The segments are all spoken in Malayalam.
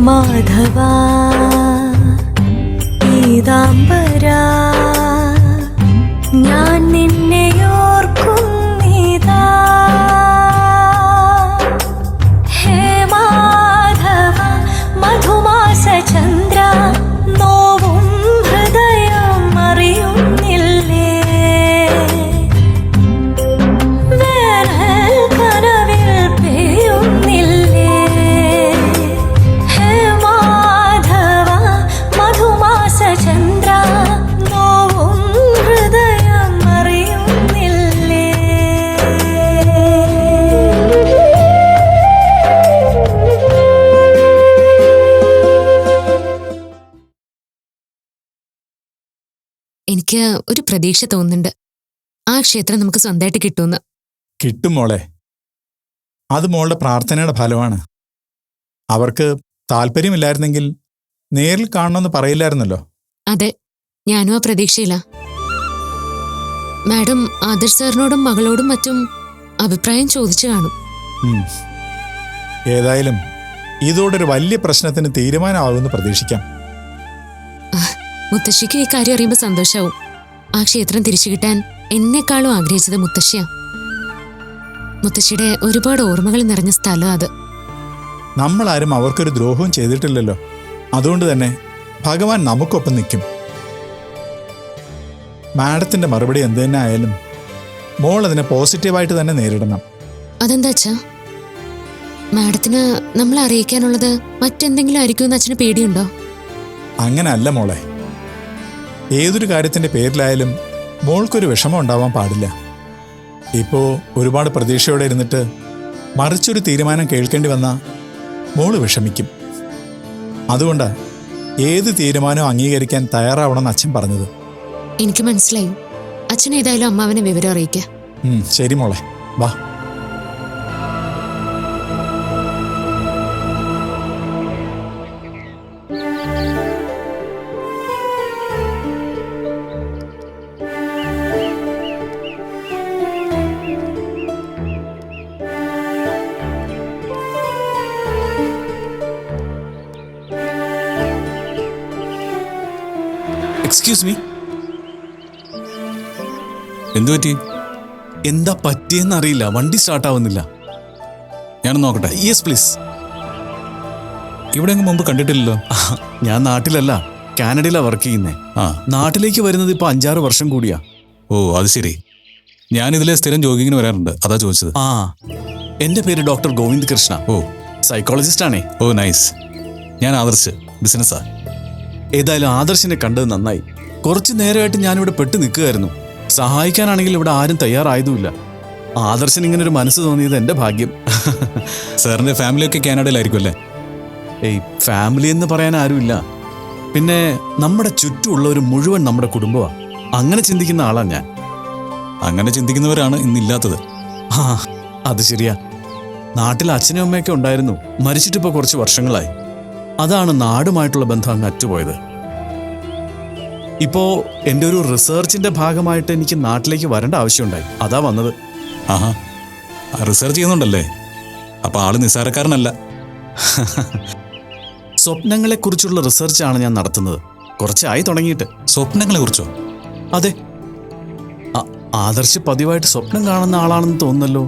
മാധവ പീതാംബരാ ഞാൻ നിന്നെ ഓർക്കുന്നിതാ. ഹേ മാധവ മധുമാസ ചന്ദ്ര നോവും ഹൃദയം അറിയുന്നില്ലേ. വേനൽ കനവിൽ പെയ്യുന്നില്ലേ. ഹേ മാധവ മധുമാസ ചന്ദ്ര നോവും ഹൃദയം അറിയുന്നില്ലേ. എനിക്ക് ഒരു പ്രതീക്ഷ തോന്നുന്നുണ്ട്, ആ ക്ഷേത്രം നമുക്ക് സ്വന്തമായിട്ട് കിട്ടുമെന്ന്. കിട്ടും മോളെ. അത് മോളുടെ പ്രാർത്ഥനയുടെ ഫലമാണ്. അവർക്ക് താല്പര്യമില്ലായിരുന്നെങ്കിൽ നേരിൽ കാണണമെന്ന് പറയില്ലായിരുന്നല്ലോ. അതെ, ഞാനും ആ പ്രതീക്ഷയില്ല. മാഡം ആദർശ് സാറിനോടും മകളോടും മറ്റും അഭിപ്രായം ചോദിച്ചു കാണും. ഏതായാലും ഇതോടൊരു വലിയ പ്രശ്നത്തിന് തീരുമാനമാകുമെന്ന് പ്രതീക്ഷിക്കാം. മുത്തശ്ശിക്ക് ഈ കാര്യം അറിയുമ്പോൾ സന്തോഷാവും. ആ ക്ഷേത്രം തിരിച്ചു കിട്ടാൻ എന്നെക്കാളും ആഗ്രഹിച്ചത് മുത്തശ്ശിയാ. മുത്തശ്ശിയുടെ ഒരുപാട് ഓർമ്മകൾ നിറഞ്ഞ സ്ഥലം അത്. നമ്മളാരും അവർക്കൊരു ദ്രോഹവും ചെയ്തിട്ടില്ലല്ലോ. അതുകൊണ്ട് തന്നെ ഭഗവാൻ നമുക്കൊപ്പം നിൽക്കും. മാഡത്തിന്റെ മറുപടി എന്ത് തന്നെ ആയാലും മോൾ അതിനെ പോസിറ്റീവായിട്ട് തന്നെ നേരിടണം. അതെന്താ അച്ഛാ? മാഡത്തിന് നമ്മളെ അറിയിക്കാനുള്ളത് മറ്റെന്തെങ്കിലും ആയിരിക്കുമെന്ന് അച്ഛന് പേടിയുണ്ടോ? അങ്ങനല്ല മോളെ. ഏതൊരു കാര്യത്തിന്റെ പേരിലായാലും മോൾക്കൊരു വിഷമം ഉണ്ടാവാൻ പാടില്ല. ഇപ്പോ ഒരുപാട് പ്രതീക്ഷയോടെ ഇരുന്നിട്ട് മറിച്ചൊരു തീരുമാനം കേൾക്കേണ്ടി വന്നാൽ മോള് വിഷമിക്കും. അതുകൊണ്ടാ ഏത് തീരുമാനവും അംഗീകരിക്കാൻ തയ്യാറാവണമെന്ന് അച്ഛൻ പറഞ്ഞത്. എനിക്ക് മനസ്സിലായി. അച്ഛൻ ഏതായാലും അമ്മാവനെ വിവരം അറിയിക്കാം. ശരി മോളെ, വാ. Excuse me. എന്തു പറ്റി? എന്താ പറ്റിയെന്നറിയില്ല, വണ്ടി സ്റ്റാർട്ട് ആവുന്നില്ല. ഞാൻ നോക്കട്ടെ. Yes please. ഇവിടെ എങ്ങും മുമ്പ് കണ്ടിട്ടില്ലല്ലോ. ഞാൻ നാട്ടിലല്ല, കാനഡയിലാണ് വർക്ക് ചെയ്യുന്നേ. നാട്ടിലേക്ക് വരുന്നത് ഇപ്പൊ 5-6 വർഷം കൂടിയാ. ഓ അത് ശരി. ഞാനിതിലെ സ്ഥിരം ജോഗിങ്ങിന് വരാറുണ്ട്, അതാ ചോദിച്ചത്. എന്റെ പേര് ഡോക്ടർ ഗോവിന്ദ് കൃഷ്ണ. ഓ, സൈക്കോളജിസ്റ്റ് ആണേ. ഓ നൈസ്. ഞാൻ ആദർശ്, ബിസിനസ്സാ. ഏതായാലും ആദർശിനെ കണ്ടത് നന്നായി. കുറച്ചു നേരമായിട്ട് ഞാനിവിടെ പെട്ട് നിൽക്കുകയായിരുന്നു. സഹായിക്കാനാണെങ്കിൽ ഇവിടെ ആരും തയ്യാറായതുമില്ല. ആദർശന് ഇങ്ങനെ ഒരു മനസ്സ് തോന്നിയത് എന്റെ ഭാഗ്യം. സാറിന്റെ ഫാമിലിയൊക്കെ കാനഡയിലായിരിക്കും അല്ലേ? ഏയ്, ഫാമിലി എന്ന് പറയാൻ ആരുമില്ല. പിന്നെ നമ്മുടെ ചുറ്റുമുള്ളവർ മുഴുവൻ നമ്മുടെ കുടുംബമാണ്. അങ്ങനെ ചിന്തിക്കുന്ന ആളാണ് ഞാൻ. അങ്ങനെ ചിന്തിക്കുന്നവരാണ് ഇന്നില്ലാത്തത്. അത് ശരിയാ. നാട്ടിൽ അച്ഛനും അമ്മയൊക്കെ ഉണ്ടായിരുന്നു, മരിച്ചിട്ടിപ്പോൾ കുറച്ച് വർഷങ്ങളായി. അതാണ് നാടുമായിട്ടുള്ള ബന്ധം അങ്ങ് അറ്റുപോയത്. ഇപ്പോ എൻ്റെ ഒരു റിസർച്ചിന്റെ ഭാഗമായിട്ട് എനിക്ക് നാട്ടിലേക്ക് വരേണ്ട ആവശ്യമുണ്ടായി, അതാ വന്നത്. റിസർച്ച് ചെയ്യുന്നുണ്ടല്ലേ? അപ്പൊ ആള് നിസ്സാരക്കാരനല്ല. സ്വപ്നങ്ങളെ കുറിച്ചുള്ള റിസർച്ചാണ് ഞാൻ നടത്തുന്നത്. കുറച്ചായി തുടങ്ങിയിട്ട്. സ്വപ്നങ്ങളെ കുറിച്ചോ? അതെ. ആദർശ് പതിവായിട്ട് സ്വപ്നം കാണുന്ന ആളാണെന്ന് തോന്നുന്നല്ലോ.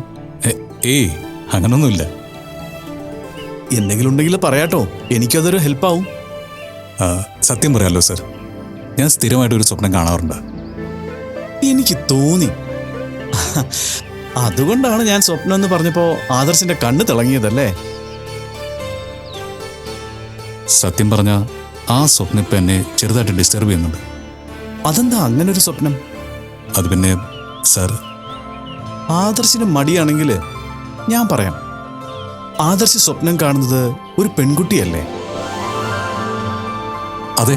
ഏയ്, അങ്ങനൊന്നുമില്ല. എന്തെങ്കിലും ഉണ്ടെങ്കിൽ പറയാട്ടോ, എനിക്കതൊരു ഹെൽപ്പാവും. സത്യം പറയാലോ സർ, ഞാൻ സ്ഥിരമായിട്ടൊരു സ്വപ്നം കാണാറുണ്ട്. എനിക്ക് തോന്നി. അതുകൊണ്ടാണ് ഞാൻ സ്വപ്നം എന്ന് പറഞ്ഞപ്പോ ആദർശിന്റെ കണ്ണ് തിളങ്ങിയതല്ലേ? സത്യം പറഞ്ഞ ആ സ്വപ്നം ഇപ്പം എന്നെ ചെറുതായിട്ട് ഡിസ്റ്റർബ് ചെയ്യുന്നുണ്ട്. അതെന്താ അങ്ങനെ ഒരു സ്വപ്നം? അത് പിന്നെ സർ, ആദർശിന് മടിയാണെങ്കിൽ ഞാൻ പറയാം. ആദർശ് സ്വപ്നം കാണുന്നത് ഒരു പെൺകുട്ടിയല്ലേ? അതെ.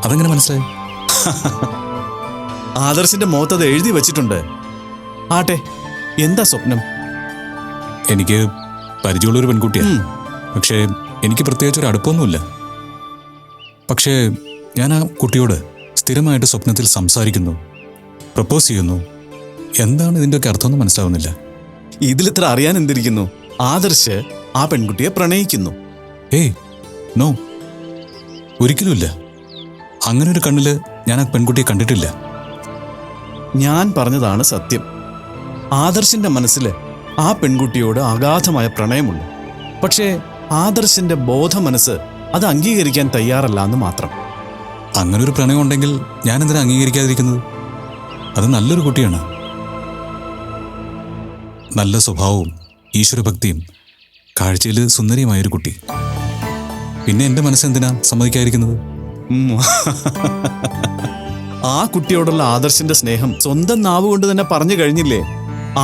അതെങ്ങനെ മനസ്സിലായി? ആദർശിന്റെ മുഖത്ത് അത് എഴുതി വെച്ചിട്ടുണ്ട്. ആട്ടെ, എന്താ സ്വപ്നം? എനിക്ക് പരിചയമുള്ളൊരു പെൺകുട്ടിയാണ്. പക്ഷേ എനിക്ക് പ്രത്യേകിച്ചൊരു അടുപ്പമൊന്നുമില്ല. പക്ഷേ ഞാൻ ആ കുട്ടിയോട് സ്ഥിരമായിട്ട് സ്വപ്നത്തിൽ സംസാരിക്കുന്നു, പ്രപ്പോസ് ചെയ്യുന്നു. എന്താണ് ഇതിൻ്റെയൊക്കെ അർത്ഥമൊന്നും മനസ്സിലാവുന്നില്ല. ഇതിലിത്ര അറിയാൻ എന്തിരിക്കുന്നു? ആദർശ് ആ പെൺകുട്ടിയെ പ്രണയിക്കുന്നു. ഏയ്, നോ, ഒരിക്കലുമില്ല. അങ്ങനെ ഒരു കണ്ണില് ഞാൻ ആ പെൺകുട്ടിയെ കണ്ടിട്ടില്ല. ഞാൻ പറഞ്ഞതാണ് സത്യം. ആദർശിന്റെ മനസ്സിൽ ആ പെൺകുട്ടിയോട് അഗാധമായ പ്രണയമുണ്ട്. പക്ഷേ ആദർശിന്റെ ബോധ മനസ്സ് അത് അംഗീകരിക്കാൻ തയ്യാറല്ല എന്ന് മാത്രം. അങ്ങനൊരു പ്രണയം ഉണ്ടെങ്കിൽ ഞാൻ എന്തിനാ അംഗീകരിക്കാതിരിക്കുന്നത്? അത് നല്ലൊരു കുട്ടിയാണ്. നല്ല സ്വഭാവവും ഈശ്വരഭക്തിയും കാഴ്ചയിൽ സുന്ദരിയുമായൊരു കുട്ടി. പിന്നെ എൻ്റെ മനസ്സെന്തിനാ സമ്മതിക്കാതിരിക്കുന്നത്? ആ കുട്ടിയോടുള്ള ആദർശിന്റെ സ്നേഹം സ്വന്തം നാവ് കൊണ്ട് തന്നെ പറഞ്ഞു കഴിഞ്ഞില്ലേ,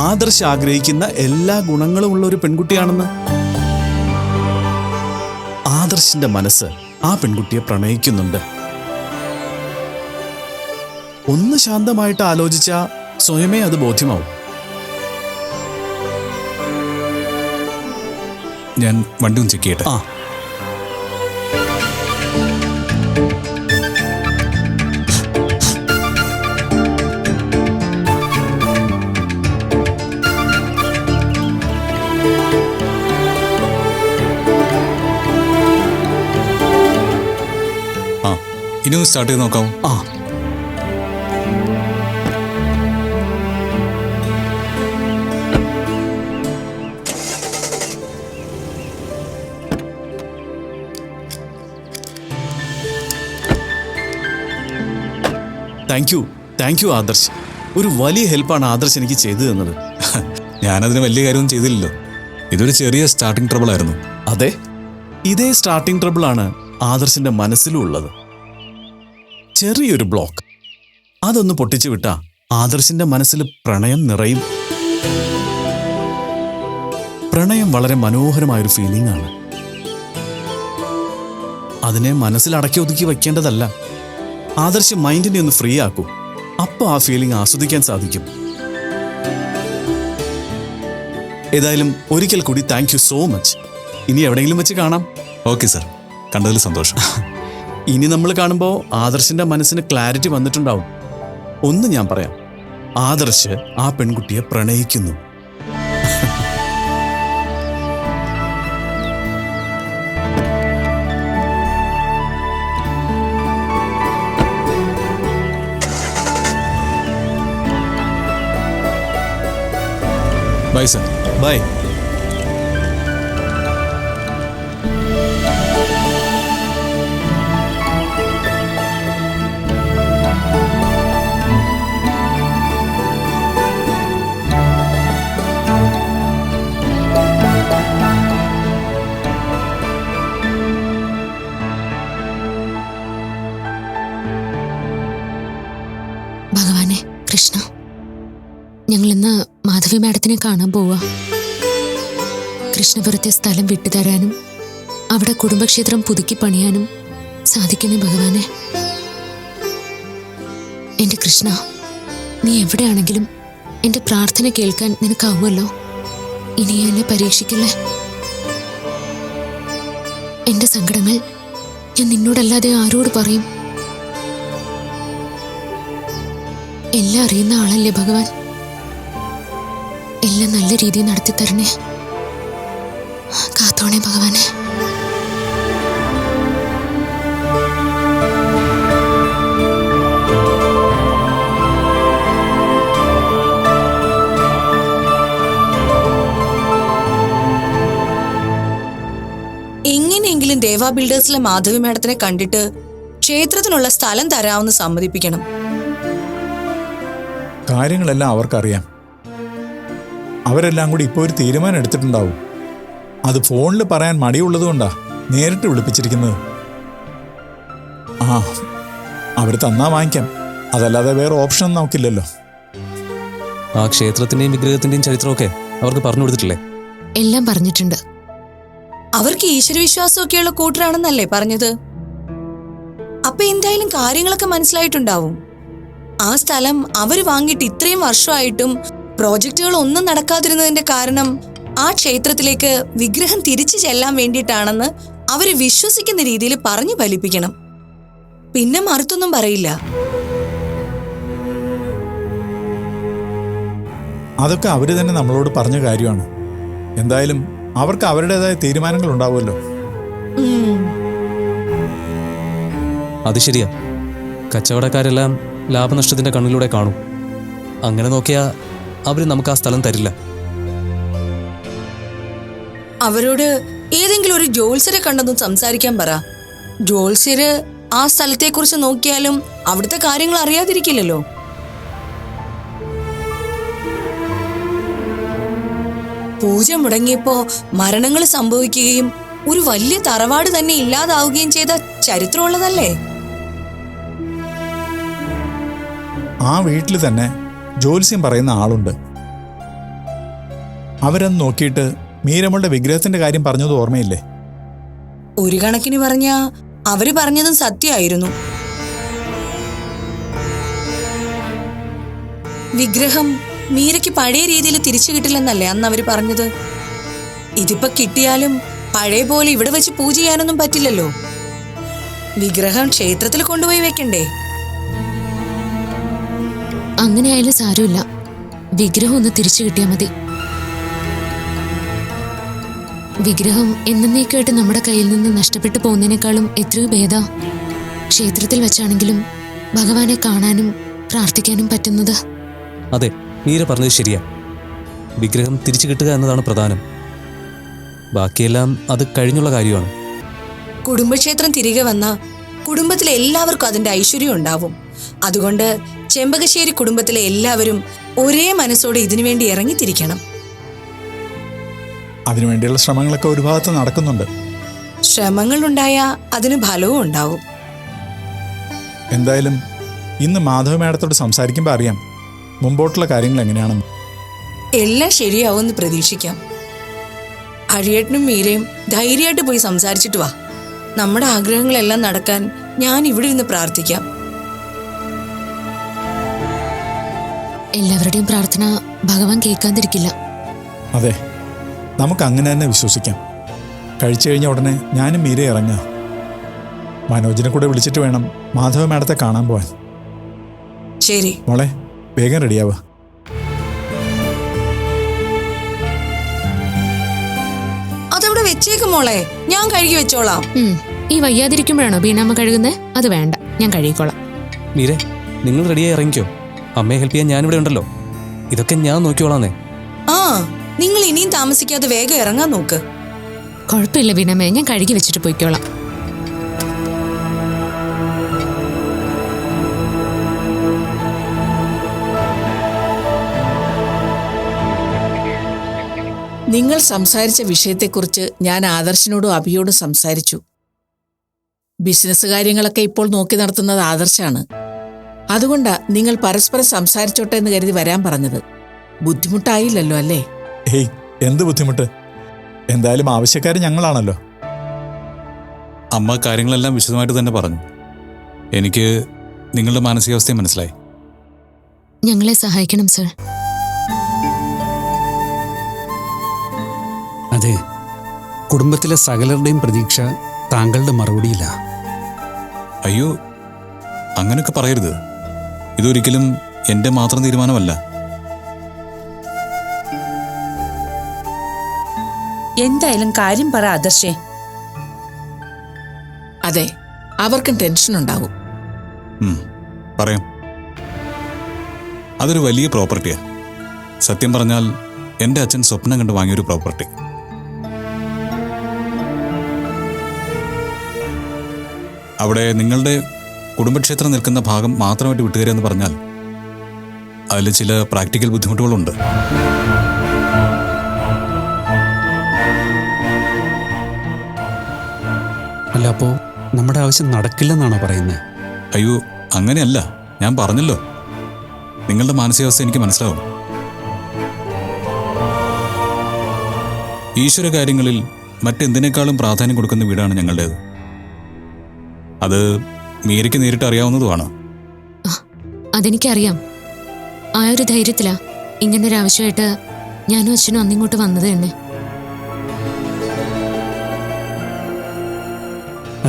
ആദർശ് ആഗ്രഹിക്കുന്ന എല്ലാ ഗുണങ്ങളും ഉള്ള ഒരു പെൺകുട്ടിയാണെന്ന്. ആദർശിന്റെ മനസ്സ് ആ പെൺകുട്ടിയെ പ്രണയിക്കുന്നുണ്ട്. ഒന്ന് ശാന്തമായിട്ട് ആലോചിച്ചാ സ്വയമേ അത് ബോധ്യമാവും. ഞാൻ വണ്ടി ഒന്ന് ചെക്ക് ചെയ്യട്ടെ. ഇനി ഒന്ന് സ്റ്റാർട്ട് ചെയ്ത് നോക്കാം. Thank you Adarsh. ഒരു വലിയ ഹെൽപ്പാണ് ആദർശ് എനിക്ക് ചെയ്തു തന്നത്. ഞാനതിന് വലിയ കാര്യമൊന്നും ചെയ്തില്ലല്ലോ. ഇതൊരു ചെറിയ സ്റ്റാർട്ടിംഗ് ട്രബിൾ ആയിരുന്നു. അതെ, ഇതേ സ്റ്റാർട്ടിംഗ് ട്രബിളാണ് ആദർശിന്റെ മനസ്സിലും ഉള്ളത്. ചെറിയൊരു ബ്ലോക്ക്. അതൊന്ന് പൊട്ടിച്ചു വിട്ടാ ആദർശിന്റെ മനസ്സിൽ പ്രണയം നിറയും. പ്രണയം വളരെ മനോഹരമായൊരു ഫീലിംഗ് ആണ്. അതിനെ മനസ്സിൽ അടക്കി ഒതുക്കി വയ്ക്കേണ്ടതല്ല. ആദർശ് മൈൻഡിനെ ഒന്ന് ഫ്രീ ആക്കൂ. അപ്പോൾ ആ ഫീലിംഗ് ആസ്വദിക്കാൻ സാധിക്കും. ഏതായാലും ഒരിക്കൽ കൂടി താങ്ക് യു സോ മച്ച്. ഇനി എവിടെയെങ്കിലും വെച്ച് കാണാം. ഓക്കെ സർ, കണ്ടതിൽ സന്തോഷം. ഇനി നമ്മൾ കാണുമ്പോൾ ആദർശിന്റെ മനസ്സിന് ക്ലാരിറ്റി വന്നിട്ടുണ്ടാവും. ഒന്ന് ഞാൻ പറയാം, ആദർശ് ആ പെൺകുട്ടിയെ പ്രണയിക്കുന്നു. Bye sir. ബൈ. ഭഗവാനെ കൃഷ്ണ, ഞങ്ങളിന്ന് മാധവി മാഡത്തിനെ കാണാൻ പോവാ. കൃഷ്ണപുരത്തെ സ്ഥലം വിട്ടുതരാനും അവിടെ കുടുംബക്ഷേത്രം പുതുക്കി പണിയാനും സാധിക്കണേ ഭഗവാനെ. എന്റെ കൃഷ്ണ, നീ എവിടെയാണെങ്കിലും എന്റെ പ്രാർത്ഥന കേൾക്കാൻ നിനക്കാവുമല്ലോ. ഇനി എന്നെ പരീക്ഷിക്കില്ലേ. എന്റെ സങ്കടങ്ങൾ ഞാൻ നിന്നോടല്ലാതെ ആരോട് പറയും? എല്ലാം അറിയുന്ന ആളല്ലേ ഭഗവാൻ. എല്ലാം നല്ല രീതിയിൽ നടത്തി തരണേ. കാത്തോണേ ഭഗവാനെ. എങ്ങനെയെങ്കിലും ദേവാ ബിൽഡേഴ്സിലെ മാധവി മാഡത്തിനെ കണ്ടിട്ട് ക്ഷേത്രത്തിനുള്ള സ്ഥലം തരാമെന്ന് സമ്മതിപ്പിക്കണം. കാര്യങ്ങളെല്ലാം അവർക്കറിയാം. അവരെല്ലാം കൂടി ഇപ്പോൾ ഒരു തീരുമാനം എടുത്തിട്ടുണ്ടാവും. അത് ഫോണിൽ പറയാൻ മടിയുള്ളതുകൊണ്ടാ നേരിട്ട് വിളിപ്പിച്ചിരിക്കുന്നത്. അവർ തന്നാ വാങ്ങിക്കാം, അതല്ലാതെ വേറെ ഓപ്ഷൻ നോക്കില്ലല്ലോ. ആ ക്ഷേത്രത്തിന്റെയും വിഗ്രഹത്തിന്റെയും ചരിത്രമൊക്കെ അവർക്ക് പറഞ്ഞു കൊടുത്തിട്ടില്ലേ? എല്ലാം പറഞ്ഞിട്ടുണ്ട്. അവർക്ക് ഈശ്വരവിശ്വാസമൊക്കെയുള്ള കൂട്ടരാണെന്നല്ലേ പറഞ്ഞത്? അപ്പൊ എന്തായാലും കാര്യങ്ങളൊക്കെ മനസ്സിലായിട്ടുണ്ടാവും. ആ സ്ഥലം അവര് വാങ്ങിയിട്ട് ഇത്രയും വർഷമായിട്ടും പ്രോജക്റ്റുകൾ ഒന്നും നടക്കാതിരുന്നതിന്റെ കാരണം ആ ക്ഷേത്രത്തിലേക്ക് വിഗ്രഹം തിരിച്ചു ചെല്ലാൻ വേണ്ടിയിട്ടാണെന്ന് അവര് വിശ്വസിക്കുന്ന രീതിയിൽ പറഞ്ഞു ഫലിപ്പിക്കണം. പിന്നെ മറുത്തൊന്നും പറയില്ല. അതൊക്കെ അവര് തന്നെ നമ്മളോട് പറഞ്ഞ കാര്യമാണ്. എന്തായാലും അവർക്ക് അവരുടേതായ തീരുമാനങ്ങൾ ഉണ്ടാവുമല്ലോ. അത് ശരിയാ. കച്ചവടക്കാരെല്ലാം ലാഭനഷ്ടത്തിന്റെ കണ്ണിലൂടെ കാണും. അങ്ങനെ നോക്കിയാൽ അവർ നമുക്ക് ആ സ്ഥലം തരില്ല. അവരോട് ഏതെങ്കിലും ഒരു ജോത്സ്യരെ കണ്ടെന്നും സംസാരിക്കാൻ പറ. ജോത്സ്യര് ആ സ്ഥലത്തെക്കുറിച്ച് നോക്കിയാലും അവിടുത്തെ കാര്യങ്ങൾ അറിയാതിരിക്കില്ലല്ലോ. പൂജ മുടങ്ങിയപ്പോ മരണങ്ങൾ സംഭവിക്കുകയും ഒരു വലിയ തറവാട് തന്നെ ഇല്ലാതാവുകയും ചെയ്ത ചരിത്രമുള്ളതല്ലേ? ആ വീട്ടിൽ തന്നെ ജ്യോത്സ്യം പറയുന്ന ആളുണ്ട്. അവരന്ന് നോക്കിയിട്ട് മീരമ്മളുടെ വിഗ്രഹത്തിന്റെ കാര്യം പറഞ്ഞത് ഓർമ്മയില്ലേ? ഒരു കണക്കിന് പറഞ്ഞ അവര് പറഞ്ഞതും സത്യമായിരുന്നു. വിഗ്രഹം മീരയ്ക്ക് പഴയ രീതിയിൽ തിരിച്ചു കിട്ടില്ലെന്നല്ലേ അന്ന് അവര് പറഞ്ഞത്. ഇതിപ്പോ കിട്ടിയാലും പഴയ പോലെ ഇവിടെ വെച്ച് പൂജ ചെയ്യാനൊന്നും പറ്റില്ലല്ലോ. വിഗ്രഹം ക്ഷേത്രത്തിൽ കൊണ്ടുപോയി വെക്കണ്ടേ? അങ്ങനെ ആയാലും സാരമില്ല, വിഗ്രഹം ഒന്ന് തിരിച്ചു കിട്ടിയാൽ മതി. വിഗ്രഹം എന്നേക്കായിട്ട് നമ്മുടെ കയ്യിൽ നിന്ന് നഷ്ടപ്പെട്ടു പോകുന്നതിനേക്കാളും എത്രയോ ഭേദ ക്ഷേത്രത്തിൽ വെച്ചാണെങ്കിലും ഭഗവാനെ കാണാനും പ്രാർത്ഥിക്കാനും പറ്റുന്നത്. അതെ, മീര പറഞ്ഞത് ശരിയാ. വിഗ്രഹം തിരിച്ചു കിട്ടുക എന്നതാണ് പ്രധാനം. ബാക്കിയെല്ലാം അത് കഴിഞ്ഞുള്ള കാര്യമാണ്. കുടുംബക്ഷേത്രം തിരികെ വന്ന കുടുംബത്തിലെ എല്ലാവർക്കും അതിന്റെ ഐശ്വര്യം ഉണ്ടാവും. അതുകൊണ്ട് ചെമ്പകശ്ശേരി കുടുംബത്തിലെ എല്ലാവരും ഒരേ മനസ്സോടെ ഇതിനുവേണ്ടി ഇറങ്ങിത്തിരിക്കണം. അതിനുവേണ്ടിയുള്ള ശ്രമങ്ങളൊക്കെ ഒരു ഭാഗത്ത് നടക്കുന്നുണ്ട്. ശ്രമങ്ങളുണ്ടായ അതിന് ഫലവും ഉണ്ടാവും. എന്തായാലും ഇന്ന് മാധവ മേഡത്തോട് സംസാരിക്കുമ്പോൾ അറിയാം മുമ്പോട്ടുള്ള കാര്യങ്ങൾ എങ്ങനെയാണെന്ന്. എല്ലാം ശരിയാവുമെന്ന് പ്രതീക്ഷിക്കാം. അഴിയേട്ടനും മീരയും ധൈര്യമായിട്ട് പോയി സംസാരിച്ചിട്ട് വാ. നമ്മുടെ ആഗ്രഹങ്ങളെല്ലാം നടക്കാൻ ഞാൻ ഇവിടെ ഇരുന്ന് പ്രാർത്ഥിക്കാം. എല്ലാവരുടെയും പ്രാർത്ഥന ഭഗവാൻ കേൾക്കാതിരിക്കില്ല. അതെ, നമുക്ക് അങ്ങനെ തന്നെ വിശ്വസിക്കാം. കഴിച്ചു കഴിഞ്ഞ ഉടനെ ഞാനും മീര ഇറങ്ങുക. മനോജിനെ കൂടെ വിളിച്ചിട്ട് വേണം മാധവ മേഡത്തെ കാണാൻ പോവാൻ. ശരി മോളെ, വേഗം റെഡിയാവുക. അതവിടെ വെച്ചേക്കും മോളെ, ഞാൻ കഴുകി വെച്ചോളാം. ഈ വയ്യാതിരിക്കുമ്പോഴാണോ ബീനാമ്മ കഴുകുന്നത്? അത് വേണ്ട, ഞാൻ കഴുകിക്കോളാം. മീരെ, നിങ്ങൾ റെഡിയായി ഇറങ്ങിക്കോ. അമ്മയെ ഹെൽപ്പ് ചെയ്യാൻ ഞാനിവിടെ ഉണ്ടല്ലോ. ഇതൊക്കെ ഞാൻ നോക്കിക്കോളാന്നേ. ആ, നിങ്ങൾ ഇനിയും താമസിക്കാതെ വേഗം ഇറങ്ങാൻ നോക്ക്. കുഴപ്പമില്ല ബീനാമ്മേ, ഞാൻ കഴുകി വെച്ചിട്ട് പോയിക്കോളാം. നിങ്ങൾ സംസാരിച്ച വിഷയത്തെക്കുറിച്ച് ഞാൻ ആദർശിനോടും അഭിയോടും സംസാരിച്ചു. ബിസിനസ് കാര്യങ്ങളൊക്കെ ഇപ്പോൾ നോക്കി നടത്തുന്നത് ആദർശാണ്. അതുകൊണ്ടാ നിങ്ങൾ പരസ്പരം സംസാരിച്ചോട്ടെ എന്ന് കരുതി വരാൻ പറഞ്ഞത്. ബുദ്ധിമുട്ടായില്ലല്ലോ അല്ലേ? ഹേയ്, എന്ത് ബുദ്ധിമുട്ട്? എന്തായാലും ആവശ്യക്കാർ ഞങ്ങളാണല്ലോ. അമ്മ കാര്യങ്ങളെല്ലാം വിശദമായിട്ട് തന്നെ പറഞ്ഞു. എനിക്ക് നിങ്ങളുടെ മാനസികാവസ്ഥയെ മനസ്സിലായി. ഞങ്ങളെ സഹായിക്കണം സർ. അതെ, കുടുംബത്തിലെ സകലരുടെയും പ്രതീക്ഷ താങ്കളുടെ മറുപടിയില്ല. അയ്യോ, അങ്ങനെയൊക്കെ പറയരുത്. ഇതൊരിക്കലും എൻ്റെ മാത്രം തീരുമാനമല്ല. എന്തായാലും കാര്യം പറ ആദർശേ. അതെ, അവർക്കും ടെൻഷൻ ഉണ്ടാവും. പറയാം. അതൊരു വലിയ പ്രോപ്പർട്ടിയാ. സത്യം പറഞ്ഞാൽ എൻ്റെ അച്ഛൻ സ്വപ്നം കണ്ട് വാങ്ങിയൊരു പ്രോപ്പർട്ടി. അവിടെ നിങ്ങളുടെ കുടുംബക്ഷേത്രം നിൽക്കുന്ന ഭാഗം മാത്രമായിട്ട് വിട്ടുകയറിയെന്ന് പറഞ്ഞാൽ അതിൽ ചില പ്രാക്ടിക്കൽ ബുദ്ധിമുട്ടുകളുണ്ട്. അല്ല, അപ്പോൾ നമ്മുടെ ആവശ്യം നടക്കില്ലെന്നാണോ പറയുന്നത്? അയ്യോ, അങ്ങനെയല്ല. ഞാൻ പറഞ്ഞല്ലോ, നിങ്ങളുടെ മാനസികാവസ്ഥ എനിക്ക് മനസ്സിലാവും. ഈശ്വര കാര്യങ്ങളിൽ മറ്റെന്തിനേക്കാളും പ്രാധാന്യം കൊടുക്കുന്ന വീടാണ് ഞങ്ങളുടേത്. അത് മീരയ്ക്ക് നേരിട്ട് അറിയാവുന്നതുമാണ്. അതെനിക്കറിയാം. ആ ഒരു ധൈര്യത്തിലാ ഇങ്ങനൊരു ആവശ്യമായിട്ട് ഞാനും അച്ഛനും അന്നിങ്ങോട്ട് വന്നത് തന്നെ.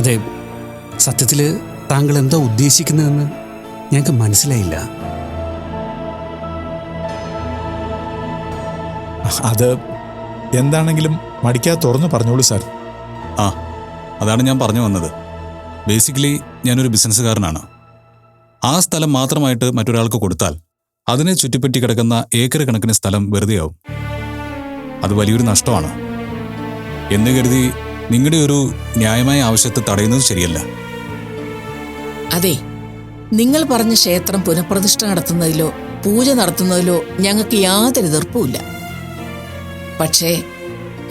അതെ, സത്യത്തിൽ താങ്കൾ എന്താ ഉദ്ദേശിക്കുന്നതെന്ന് ഞങ്ങൾക്ക് മനസ്സിലായില്ല. അത് എന്താണെങ്കിലും മടിക്കാതെ തുറന്നു പറഞ്ഞോളൂ സാർ. അതാണ് ഞാൻ പറഞ്ഞു വന്നത്. ബേസിക്കലി ഞാനൊരു ബിസിനസ്സുകാരനാണ്. ആ സ്ഥലം മാത്രമായിട്ട് മറ്റൊരാൾക്ക് കൊടുത്താൽ അതിനെ ചുറ്റിപ്പറ്റി കിടക്കുന്ന ഏക്കർ കണക്കിന് സ്ഥലം വെറുതെയാവും. അത് വലിയൊരു നഷ്ടമാണ്. എന്ന് കരുതി നിങ്ങളുടെ ഒരു ന്യായമായ ആവശ്യത്തെ തടയുന്നത് ശരിയല്ല. അതെ, നിങ്ങൾ പറഞ്ഞ ക്ഷേത്രം പുനഃപ്രതിഷ്ഠ നടത്തുന്നതിലോ പൂജ നടത്തുന്നതിലോ ഞങ്ങൾക്ക് യാതൊരു എതിർപ്പുമില്ല. പക്ഷേ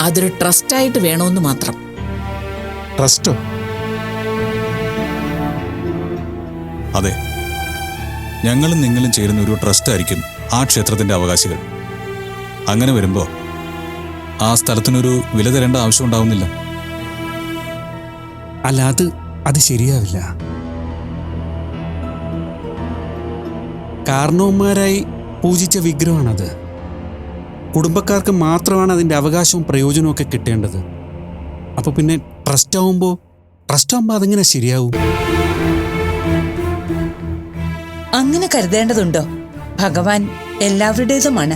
അതൊരു ട്രസ്റ്റായിട്ട് വേണമെന്ന് മാത്രം. ട്രസ്റ്റോ? അതെ, ഞങ്ങളും നിങ്ങളും ചേരുന്ന ഒരു ട്രസ്റ്റ് ആയിരിക്കും ആ ക്ഷേത്രത്തിന്റെ അവകാശികൾ. അങ്ങനെ വരുമ്പോൾ ആ സ്ഥലത്തിനൊരു വില തരേണ്ട ആവശ്യം ഉണ്ടാവുന്നില്ല. അല്ല, അത് ശരിയാവില്ല. കാരണവന്മാരായി പൂജിച്ച വിഗ്രഹമാണത്. കുടുംബക്കാർക്ക് മാത്രമാണ് അതിൻ്റെ അവകാശവും പ്രയോജനവും ഒക്കെ കിട്ടേണ്ടത്. അപ്പോൾ പിന്നെ ട്രസ്റ്റ് ആവുമ്പോൾ അതെങ്ങനെ ശരിയാവും? അങ്ങനെ കരുതേണ്ടതുണ്ടോ? ഭഗവാൻ എല്ലാവരുടേതുമാണ്.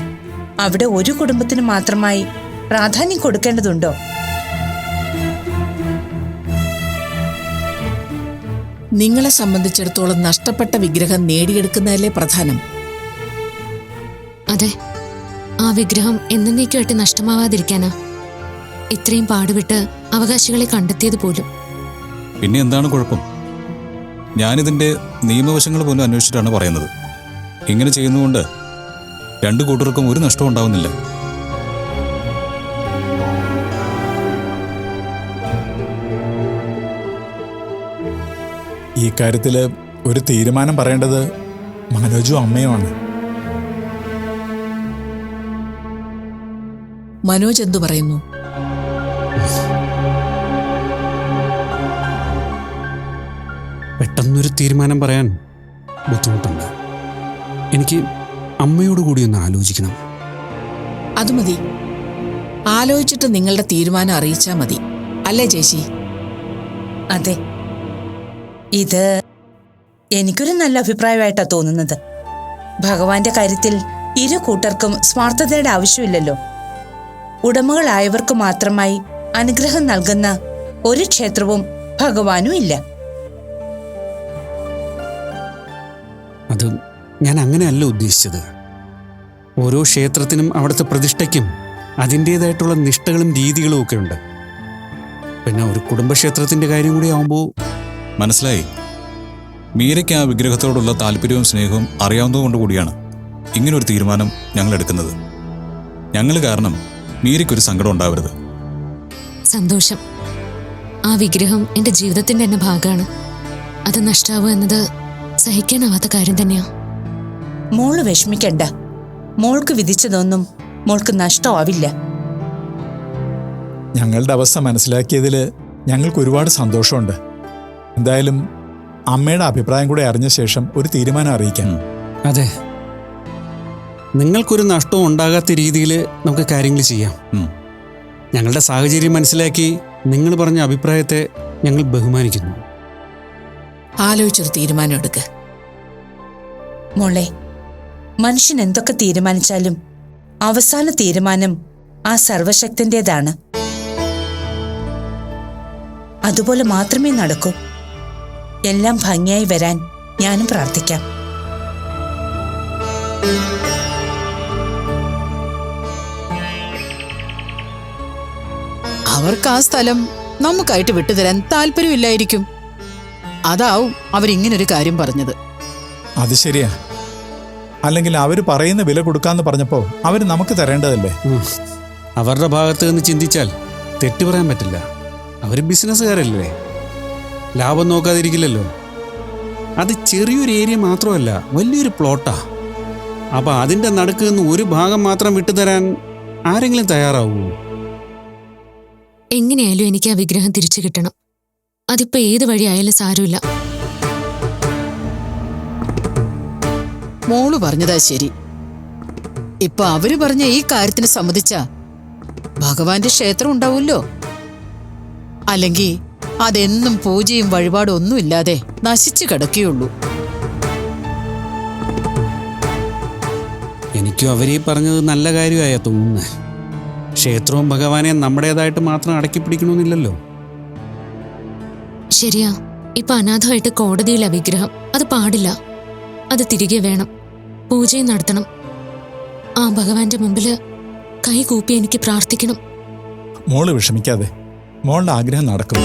അവിടെ ഒരു കുടുംബത്തിന് മാത്രമായി പ്രാധാന്യം കൊടുക്കേണ്ടതുണ്ടോ? നിങ്ങളെ സംബന്ധിച്ചിടത്തോളം നഷ്ടപ്പെട്ട വിഗ്രഹം നേടിയെടുക്കുന്നതല്ലേ പ്രധാനം. അതെ, ആ വിഗ്രഹം എന്നേക്കുമായിട്ട് നഷ്ടമാവാതിരിക്കാനാ ഇത്രയും പാടുപെട്ട് അവകാശികളെ കണ്ടെത്തിയത് പോലും. പിന്നെ എന്താണ് കുഴപ്പം? ഞാനിതിൻ്റെ നിയമവശങ്ങൾ പോലും അന്വേഷിച്ചിട്ടാണ് പറയുന്നത്. ഇങ്ങനെ ചെയ്യുന്നതുകൊണ്ട് രണ്ടു കൂട്ടർക്കും ഒരു നഷ്ടവും ഉണ്ടാവുന്നില്ല. ഈ കാര്യത്തിൽ ഒരു തീരുമാനം പറയേണ്ടത് മനോജും അമ്മയുമാണ്. മനോജ് എന്തു പറയുന്നു? പെട്ടെന്നൊരു തീരുമാനം പറയാൻ ബുദ്ധിമുട്ടുണ്ട്. എനിക്ക് അമ്മയോട് കൂടി ഒന്ന് ആലോചിക്കണം. അത് മതി. ആലോചിച്ചിട്ട് നിങ്ങളുടെ തീരുമാനം അറിയിച്ചാൽ മതി, അല്ലേ ചേച്ചി? അതെ, ഇത് എനിക്കൊരു നല്ല അഭിപ്രായമായിട്ടാ തോന്നുന്നത്. ഭഗവാന്റെ കാര്യത്തിൽ ഇരു കൂട്ടർക്കും സ്വാർത്ഥതയുടെ ആവശ്യമില്ലല്ലോ. ഉടമകളായവർക്ക് മാത്രമായി അനുഗ്രഹം നൽകുന്ന ഒരു ക്ഷേത്രവും ഭഗവാനും ഇല്ല. അത് ഞാൻ അങ്ങനെയല്ല ഉദ്ദേശിച്ചത്. ഓരോ ക്ഷേത്രത്തിനും അവിടുത്തെ പ്രതിഷ്ഠയ്ക്കും അതിൻ്റേതായിട്ടുള്ള നിഷ്ഠകളും രീതികളും ഒക്കെ ഉണ്ട്. പിന്നെ ഒരു കുടുംബക്ഷേത്രത്തിൻ്റെ കാര്യം കൂടി ആവുമ്പോൾ മനസ്സിലായി. മീരയ്ക്ക് ആ വിഗ്രഹത്തോടുള്ള താല്പര്യവും സ്നേഹവും അറിയാവുന്നതുകൊണ്ട് കൂടിയാണ് ഇങ്ങനൊരു തീരുമാനം ഞങ്ങൾ എടുക്കുന്നത്. ഞങ്ങൾ കാരണം മീരയ്ക്കൊരു സങ്കടം ഉണ്ടാവരുത്. സന്തോഷം. ആ വിഗ്രഹം എൻ്റെ ജീവിതത്തിൻ്റെ തന്നെ ഭാഗമാണ്. അത് നഷ്ടാവുക എന്നത് സഹിക്കാനാവാത്ത കാര്യം തന്നെയാ. മോള് വിഷമിക്കണ്ട. മോൾക്ക് വിധിച്ചതൊന്നും മോൾക്ക് നഷ്ടമാവില്ല. ഞങ്ങളുടെ അവസ്ഥ മനസ്സിലാക്കിയതിൽ ഞങ്ങൾക്ക് ഒരുപാട് സന്തോഷമുണ്ട്. എന്തായാലും അമ്മയുടെ അഭിപ്രായം കൂടെ അറിഞ്ഞ ശേഷം ഒരു തീരുമാനം അറിയിക്കാം. അതെ, നിങ്ങൾക്കൊരു നഷ്ടവും ഉണ്ടാകാത്ത രീതിയിൽ നമുക്ക് കാര്യങ്ങൾ ചെയ്യാം. ഞങ്ങളുടെ സാഹചര്യം മനസ്സിലാക്കി നിങ്ങൾ പറഞ്ഞ അഭിപ്രായത്തെ ഞങ്ങൾ ബഹുമാനിക്കുന്നു. ആലോചിച്ചൊരു തീരുമാനം എടുക്കുക. മോളെ, മനുഷ്യൻ എന്തൊക്കെ തീരുമാനിച്ചാലും അവസാന തീരുമാനം ആ സർവശക്തന്റേതാണ്. അതുപോലെ മാത്രമേ നടക്കൂ. എല്ലാം ഭംഗിയായി വരാൻ ഞാനും പ്രാർത്ഥിക്കാം. അവർക്ക് ആ സ്ഥലം നമുക്കായിട്ട് വിട്ടുതരാൻ താല്പര്യമില്ലായിരിക്കും. അതാവും അവരിങ്ങനൊരു കാര്യം പറഞ്ഞത്. അത് ശരിയാ. അല്ലെങ്കിൽ അവർ പറയുന്ന വില കൊടുക്കാന്ന് പറഞ്ഞപ്പോൾ അവർ നമുക്ക് തരേണ്ടതല്ലേ? അവരുടെ ഭാഗത്ത് നിന്ന് ചിന്തിച്ചാൽ തെറ്റു പറയാൻ പറ്റില്ല. അവർ ബിസിനസ്സുകാരല്ലേ, ലാഭം നോക്കാതിരിക്കില്ലല്ലോ. അത് ചെറിയൊരു ഏരിയ മാത്രമല്ല, വലിയൊരു പ്ലോട്ടാ. അപ്പം അതിൻ്റെ നടുക്ക് നിന്ന് ഒരു ഭാഗം മാത്രം വിട്ടുതരാൻ ആരെങ്കിലും തയ്യാറാവുമോ? എങ്ങനെയായാലും എനിക്ക് ആ വിഗ്രഹം തിരിച്ചു കിട്ടണം. അതിപ്പോ ഏത് വഴി ആയാലും സാരമില്ല. മോള് പറഞ്ഞതാ ശരി. ഇപ്പൊ അവര് പറഞ്ഞ ഈ കാര്യത്തിന് സമ്മതിച്ച ഭഗവാന്റെ ക്ഷേത്രം ഉണ്ടാവുമല്ലോ. അല്ലെങ്കിൽ അതെന്നും പൂജയും വഴിപാടും ഒന്നുമില്ലാതെ നശിച്ചു കിടക്കുകയുള്ളൂ. എനിക്കും അവരീ പറഞ്ഞത് നല്ല കാര്യമായാ തോന്നുന്നത്. ക്ഷേത്രവും ഭഗവാനെ നമ്മുടേതായിട്ട് മാത്രം അടക്കി പിടിക്കണമെന്നില്ലല്ലോ. ശരിയാ, ഇപ്പൊ അനാഥമായിട്ട് കോടതിയില വിഗ്രഹം. അത് പാടില്ല. അത് തിരികെ വേണം. പൂജയും നടത്തണം. ആ ഭഗവാന്റെ മുമ്പില് കൈകൂപ്പി എനിക്ക് പ്രാർത്ഥിക്കണം. മോള് വിഷമിക്കാതെ, മോളുടെ ആഗ്രഹം നടക്കും.